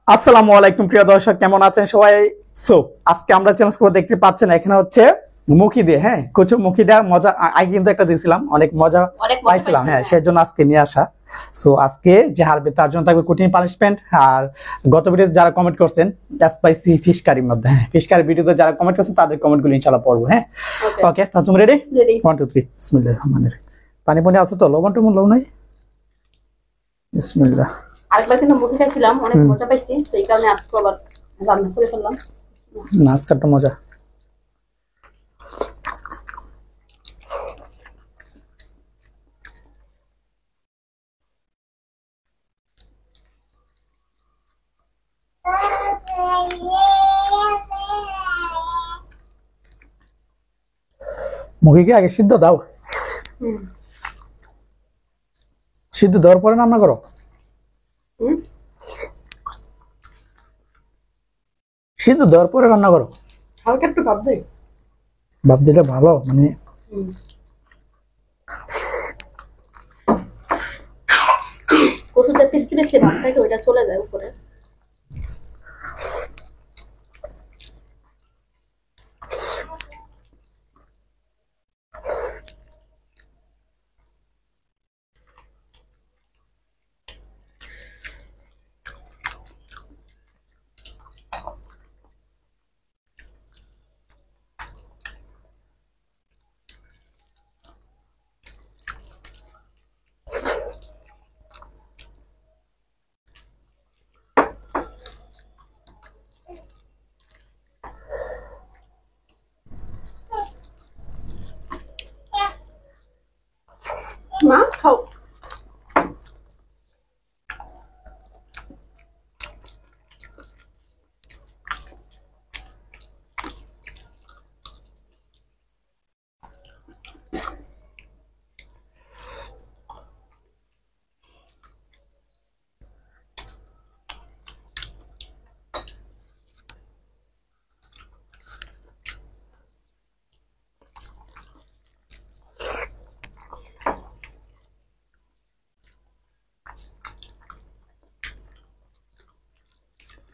আসসালামু আলাইকুম প্রিয় দর্শক, কেমন আছেন সবাই? সো আজকে আমরা চ্যালেঞ্জ করে দেখতে পাচ্ছেন, এখানে হচ্ছে মুখি দিয়ে, হ্যাঁ, কচু মুখিটা মজা আগে কিন্তু একটা দিয়েছিলাম, অনেক মজা পাইছিলাম, হ্যাঁ, সেই জন্য আজকে নিয়ে আসা। সো আজকে যে হারবে তার জন্য থাকবে কঠিন পানিশমেন্ট। আর গত ভিডিও যারা কমেন্ট করছেন স্পাইসি ফিশ কারির মধ্যে, হ্যাঁ, ফিশ কারি ভিডিওতে যারা কমেন্ট করছেন তাদের কমেন্টগুলো ইনশাআল্লাহ পড়বো। হ্যাঁ, ওকে, তা তুমি রেডি? 1 2 3 বিসমিল্লাহির রহমানির রহিম। পানি পানি আছে তো? লবণ টবণ লবণ নাই? বিসমিল্লাহ। আরেকবার কিন্তু মুখে খাইছিলাম, অনেক মজা পাইছি, তো এই কারণে আজকে আবার রান্না করে ফেললাম। না, আজকালটা মজা। মুখে কি আগে সিদ্ধ দাও? সিদ্ধ দেওয়ার পরে রান্না করো? সিদ্ধ দেওয়ার পরে রান্না করো? হালকা একটু ভাব দেই। ভাব দিলে ভালো, মানে কচুটা পিছতে পিছতে ভাব থাকে, ওইটা চলে যায় উপরে। মা খাও।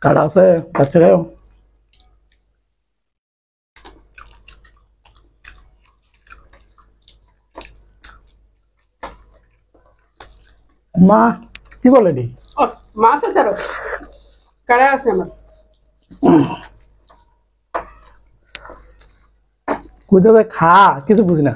কাটা আছে, বাচ্চা খাও। মা কি বলে দি? ও মাছ আছে, আরো কারা আছে আমার। কোথায় খা, কিছু বুঝি না।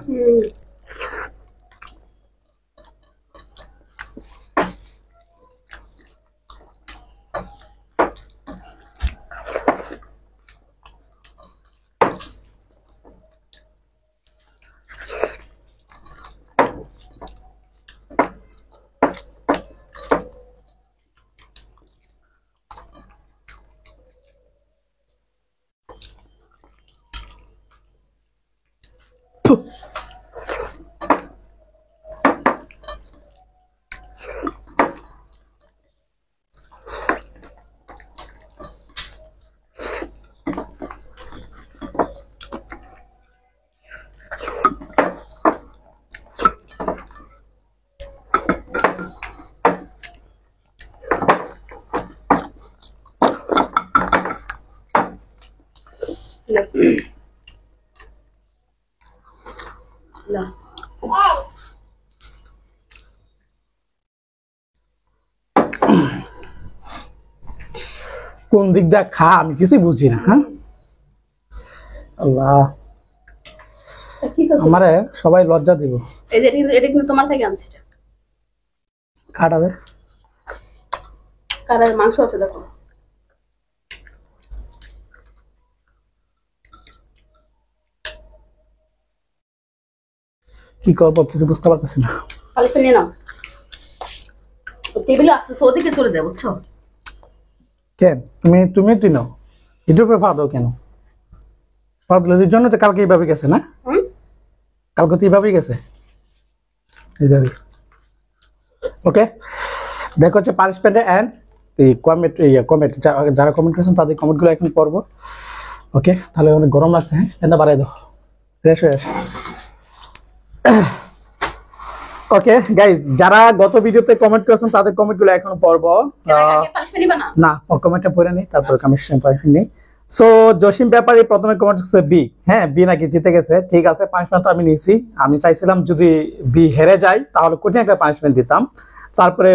কোন দিক দিয়ে খা আমি কিছুই বুঝি না। হ্যাঁ, আল্লাহ, আমারে সবাই লজ্জা দিব। এটা কিন্তু তোমার থেকে আনছি। কাটা দে। কারার মাংস আছে, দেখো। কি করবো কিছু বুঝতে পারতেছি না। খালিটা নিয়ে নাও, টেবিলে আসতেছে, ওদিকে চলে যায়, বুঝছো? কেন তুমি তুই নাও, এটার উপরে ফাঁদো কেন? ফাদলের জন্য তো কালকে এইভাবে গেছে না? কালকে তো এইভাবেই গেছে, এইভাবে। ওকে, দেখো হচ্ছে পানিশমেন্ট এন্ড কমেন্ট, কমেন্ট যারা কমেন্ট করেছেন তাদের কমেন্টগুলো এখন পড়বো। ওকে, তাহলে অনেক গরম লাগছে। হ্যাঁ, ফ্যানটা বাড়াই দাও, ফ্রেশ হয়ে আসে। ওকে গাইজ, যারা গত ভিডিওতে কমেন্ট করেছেন তাদের কমেন্ট গুলো এখন পড়বো। না, কমেন্টটা পড়ে নি, তারপর কমিশন পানিশমেন্ট নেই। সো জসিম ব্যাপারী প্রথমে কমেন্ট করছে বি। হ্যাঁ, বি নাকি জিতে গেছে, ঠিক আছে, পানিশমেন্ট তো আমি নিয়েছি। আমি চাইছিলাম যদি বি হেরে যায় তাহলে কঠিন একটা পানিশমেন্ট দিতাম। তারপরে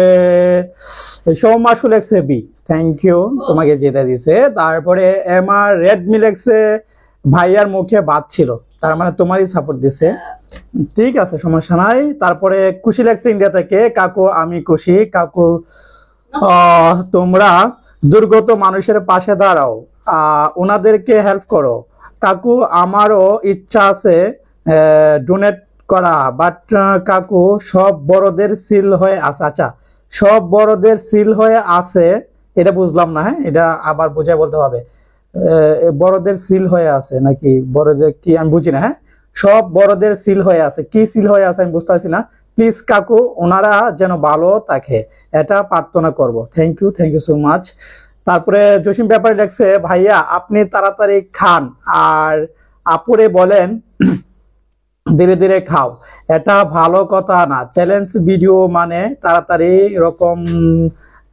সৌমাশু লেখছে বি, থ্যাংক ইউ, তোমাকে জিতে দিছে। তারপরে এমআর রেডমি লেখছে ভাইয়ার মুখে বাদ ছিল, তার মানে তোমারই সাপোর্ট দিছে, ঠিক আছে, সমস্যা নাই। তারপরে খুশি লাগছে ইন্ডিয়া থেকে, কাকু আমি খুশি, কাকু তোমরা দুর্গত মানুষের পাশে দাঁড়াও, ওনাদেরকে হেল্প করো। কাকু আমারও ইচ্ছা আছে ডোনেট করা, বাট কাকু সব বড়দের সিল হয়ে আছে। আচ্ছা, সব বড়দের সিল হয়ে আছে, এটা বুঝলাম না। হ্যাঁ, এটা আবার বোঝায় বলতে হবে। বড়দের সিল হয়ে আছে নাকি বড়দের কি, আমি বুঝি না। হ্যাঁ, সব বড়দের সিল হয়ে আছে, কি সিল হয়ে আছে আমি বুঝতে পারছি না। প্লিজ কাকু ওনারা যেন ভালো থাকে এটা প্রার্থনা করব। Thank you so much. তারপরে জসিম ব্যাপারী লেখছে ভাইয়া আপনি তাড়াতাড়ি খান আর আপুরে বলেন ধীরে ধীরে খাও, এটা ভালো কথা না। চ্যালেঞ্জ ভিডিও মানে তাড়াতাড়ি রকম,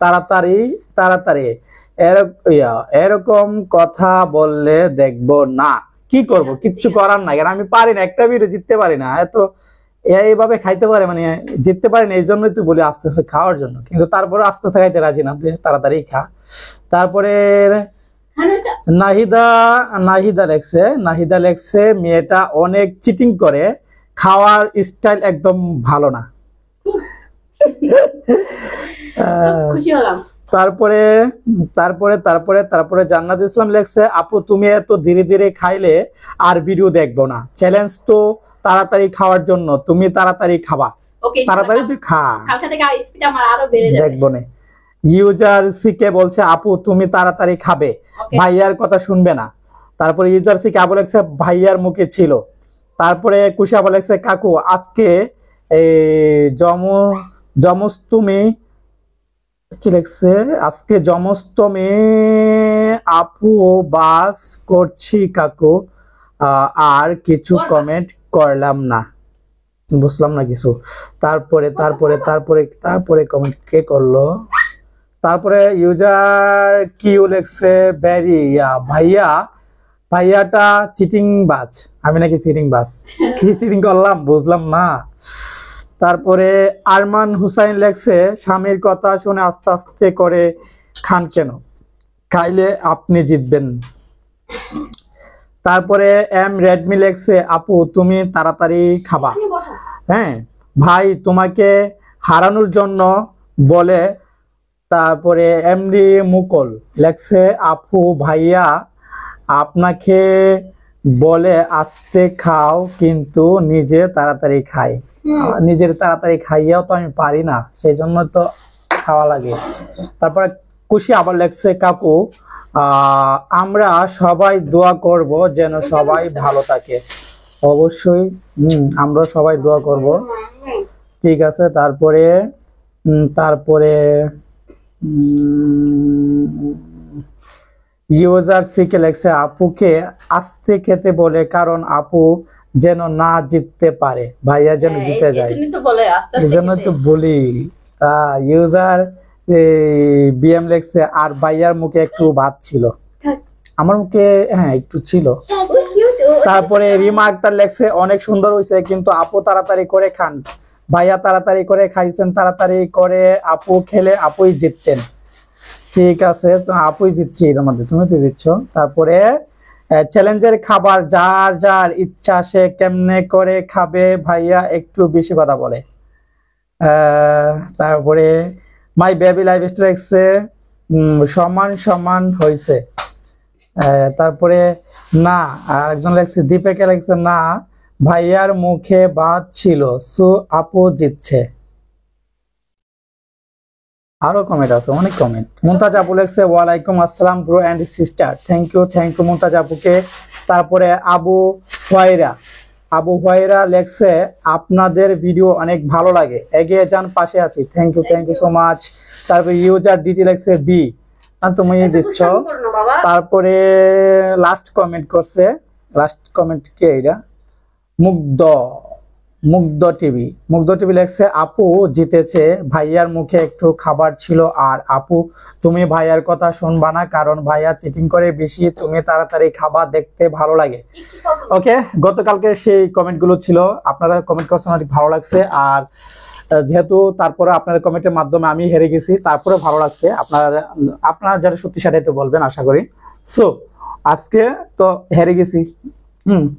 তাড়াতাড়ি তাড়াতাড়ি এরকম কথা বললে দেখবো না। কি করব, কিচ্ছু করার নাই, কারণ আমি পারি না, একটা ভিডিও জিততে পারি না। এত এইভাবে খাইতে পারে মানে জিততে পারি না, এই জন্যই তুই বলি আস্তে আস্তে খাওয়ার জন্য, কিন্তু তারপরে আস্তে আস্তে খাইতে রাজি না, তাড়াতাড়ি খা। তারপরে নাহিদা লেখছে মেয়েটা অনেক চিটিং করে, খাওয়ার স্টাইল একদম ভালো না। খুশি হলাম। তারপরে তারপরে তারপরে তারপরে জান্নাত ইসলাম লেখছে আপু তুমি এত ধীরে ধীরে খাইলে আর ভিডিও দেখবো না, চ্যালেঞ্জ তো তাড়াতাড়ি খাওয়ার জন্য, তুমি তাড়াতাড়ি খাবা, তাড়াতাড়ি তুই খা, দেখবো না। ইউজার সিকে বলছে আপু তুমি তাড়াতাড়ি খাবে, ভাইয়ার কথা শুনবে না। তারপরে ইউজার সিকে আবু লেখছে ভাইয়ার মুখে ছিল। তারপরে কুশা বলেছে কাকু আজকে জমস্তমি, কি লিখছে আজকে জমস্তমি আপু বাস করছি কাকু, আর কিছু কমেন্ট করলাম না, বুঝলাম না কিছু। তারপরে তারপরে তারপরে তারপরে কমেন্ট কে করলো? তারপরে ইউজার কিউ লেখছে ভাইয়াটা চিটিং বাজ, আমি নাকি চিটিং বাজ, কি চিটিং করলাম বুঝলাম না। তারপরে আরমান হুসাইন লেখছে স্বামীর কথা শুনে আস্তে আস্তে করে খান কেন, খাইলে আপনি জিতবেন। তারপরে এম রেডমি লেখছে আপু তুমি তাড়াতাড়ি খাবা, হ্যাঁ ভাই তোমাকে হারানোর জন্য বলে। তারপরে এমডি মুকল লেখছে আপু ভাইয়া আপনাকে বলে আস্তে খাও কিন্তু নিজে তাড়াতাড়ি খাই, নিজের তাড়াতাড়ি খাইয়াও তো আমি পারি না, সেই জন্য তো খাওয়া লাগে। তারপরে খুশি আবার লেখছে কাকু আমরা সবাই দোয়া করব যেন সবাই ভালো থাকে, অবশ্যই আমরা সবাই দোয়া করব, ঠিক আছে। তারপরে তারপরে ইউজার সিকে লেখছে আপুকে আস্তে খেতে বলে কারণ আপু যেন না জিততে পারে, ভাইয়া যেন জিতে যায়, এই জন্য তো বলি। তা ইউজার বিএম লেখছে আর ভাইয়ার মুখে একটু ভাত ছিল, আমার মুখে হ্যাঁ একটু ছিল। তারপরে রিমা আক্তার লেখছে অনেক সুন্দর হয়েছে কিন্তু আপু তাড়াতাড়ি করে খান, ভাইয়া তাড়াতাড়ি করে খাইছেন, তাড়াতাড়ি করে আপু খেলে আপুই জিততেন, ঠিক আছে, তো আপুই জিতছি এর মধ্যে, তুমি তো জিতছ। তারপরে চ্যালেঞ্জের খাবার যার যার ইচ্ছা সে কেমনে করে খাবে, ভাইয়া একটু বেশি কথা বলে। তারপরে মাই বেবি লাইফ স্টাইলসে সমান সমান হয়েছে। তারপরে না, আর একজন লেখছে দীপেকে লেখছে না ভাইয়ার মুখে ভাত ছিল সো আপু জিতছে। আরো কমেন্ট আছে, অনেক কমেন্ট। মুমতাজ আপু লেখছে ওয়ালাইকুম আসসালাম bro and sister, thank you Mumtaz আপুকে। তারপরে আবু হুয়াইরা লেখছে আপনাদের ভিডিও অনেক ভালো লাগে, এগিয়ে যান পাশে আছি, থ্যাংক ইউ সো মাচ। তারপরে ইউজার ডিটি লেখছে বি, তুমি জিতছ। তারপরে লাস্ট কমেন্ট করছে, লাস্ট কমেন্ট কে এটা, মুগ্ধ টিভি লেখছে, আপু জিতেছে, ভাইয়ার মুখে একটু খাবার ছিল। আর আপু তুমি ভাইয়ার কথা শুনবা না, কারণ ভাইয়া চিটিং করে বেশি, তুমি তাড়াতাড়ি খাবার, দেখতে ভালো লাগে। ওকে, গতকালকে সেই কমেন্ট গুলো ছিল, আপনারা কমেন্ট করছেন, অনেক ভালো লাগছে। আর যেহেতু তারপরে আপনার কমেন্টের মাধ্যমে আমি হেরে গেছি, তারপরে ভালো লাগছে। আপনারা যারা সত্যি সেটাই তো বলবেন আশা করি। সো আজকে তো হেরে গেছি,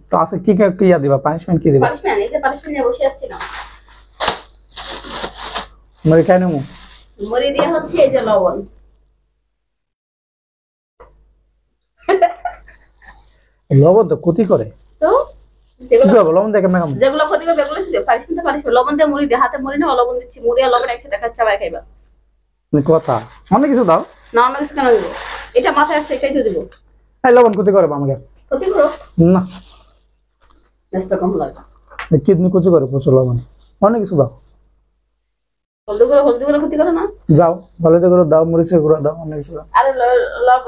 তো আজকে কি কি ইয়া দিবা, পানিশমেন্ট কি দিবা? পানিশমেন্ট, এই যে পানিশমেন্ট নিয়ে বসে আছি না, মরে খাই নেবো। মরি দিয়ে হচ্ছে এই যে লবণ। লবণ তো ক্ষতি করে, তো কি করবো? লবণ দেখে ম্যাডাম যেগুলো ক্ষতি করবে এগুলো দিও, পানিশমেন্ট পানিশমেন্ট। লবণ দিয়ে মুড়ি দিয়ে, হাতে মুড়ি না লবণ দিচ্ছি, মুড়ি আর লবণ একসাথে খাচ্ছা ভাই খাইবা। কথা অনেক কিছু দাও না, অন্য কিছু কেন দিব? এটা মাথায় আসছে, এটাই তো দিব। এই লবণ ক্ষতি করবে আমাকে? ক্ষতি করো না, নেক্সট কম লাগে। কিডনি ক্ষতি করে প্রচুর লবণ, অনেক কিছু দাও। হলদি করে ক্ষতি করো না? যাও হলুদের গুঁড়ো দাও, মরিচের গুঁড়ো দাও, অনেক কিছু দাও। আরে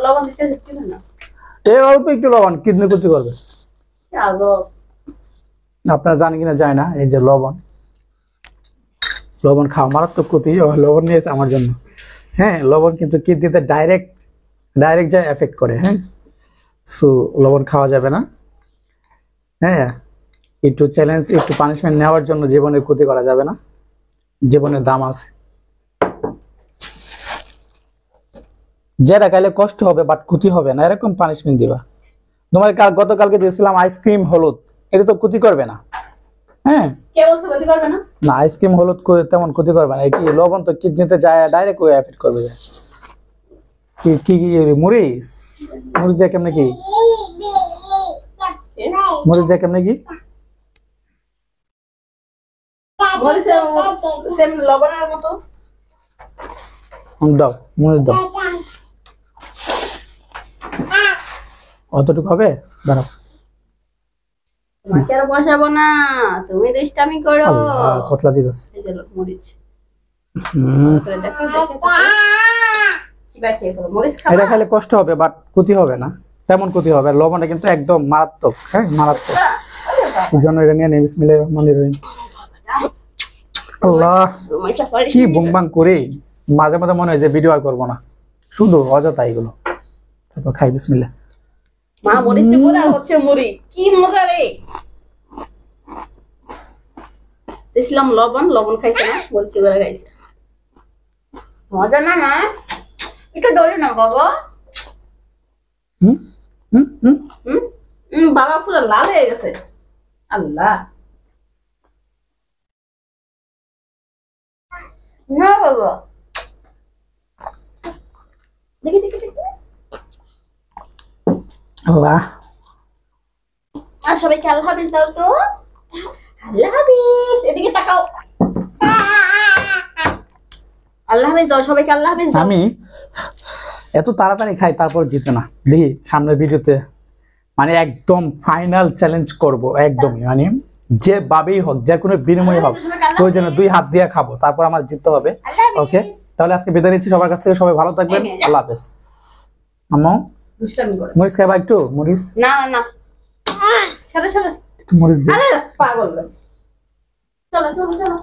লবণ দিতে দিচ্ছি না। এই অল্প একটু লবণ কিডনি ক্ষতি করবে। আগো আপনারা জানেন কিনা যায় না, এই যে লবণ খাওয়া মারাত্মক ক্ষতি। লবণ নিয়েছে আমার জন্য। হ্যাঁ, লবণ কিন্তু কিডনিতে ডাইরেক্ট যা এফেক্ট করে। হ্যাঁ, সো লবণ খাওয়া যাবে না। হ্যাঁ, একটু চ্যালেঞ্জ, একটু পানিশমেন্ট নেওয়ার জন্য জীবনের ক্ষতি করা যাবে না, জীবনের দাম আছে। যেটা খাইলে কষ্ট হবে বাট ক্ষতি হবে না, এরকম পানিশমেন্ট দিবা। তোমার গতকালকে দিয়েছিলাম আইসক্রিম হলুদ, এটা তো ক্ষতি করবে না। হ্যাঁ, কে বলছে ক্ষতি করবে না? না, আইসক্রিম হলুদ করে তেমন ক্ষতি করবে না। কি লবণ তো কিডনিতে যায়, ডাইরেক্ট ওই এফেক্ট করবে। কি কি মরিচ দিয়ে কেমনে কি মরিচ দিয়ে কেমনে কি বলছে সেম লবণের মতো। দাও, মরিচ দাও। অতটুকু হবে? দাঁড়াও, তোমাকে আর বসাবো না, তুমি দুষ্টামি করো। কতলা দিতেছে। এই যে মরিচ করে দেখো, চিবা খেয়ে ফেলো। মরিচ খাবা? এটা খাইলে কষ্ট হবে বাট ক্ষতি হবে না, তেমন ক্ষতি হবে। লবণটা কিন্তু একদম মারাত্মক। হ্যাঁ, মারাত্মক। এই জন্য এটা নিয়ে বিসমিল্লাহির রহমানির রহিম। আল্লাহ, কি বুংবাং করি, মাঝে মাঝে মনে হয় যে ভিডিও আর করবো না, শুধু অযথা এগুলো। তারপর খাই, বিসমিল্লাহ। মা মরিচে করে আর হচ্ছে মুড়ি, কি মজা রে। দিছিলাম লবণ খাইছে না, মরিচে করে খাইছে। মজা না মা? এটা ধরে না বাবা। বাবা পুরো লাল হয়ে গেছে। আল্লাহ, না বাবা, দেখি দেখি দেখি। আল্লাহ, আর সবাইকে আল্লাহ হাফিজ দাও তো। আল্লাহ হাফিজ, এদিকে তাকাও। আল্লাহ হাফিজ দাও সবাইকে, আল্লাহ হাফিজ দাও। আমি এত তাড়াতাড়ি খাই তারপর জিতে না, দেখি সামনের ভিডিওতে মানে একদম ফাইনাল চ্যালেঞ্জ করব। একদমই মানে যেভাবেই হোক, যে কোনো বিনিময়ে হোক, প্রয়োজনে 2 হাত দিয়ে খাবো, তারপর আমার জিততে হবে। ওকে, তাহলে আজকে বিদায় নিচ্ছি সবার কাছ থেকে। সবাই ভালো থাকবেন, আল্লাহ হাফেজ। আম্মু মরিচ খাইবা? একটু মরিচ? না না না, চলো চলো, একটু মরিচ দিই। আরে পাগল, চলো চলো চলো।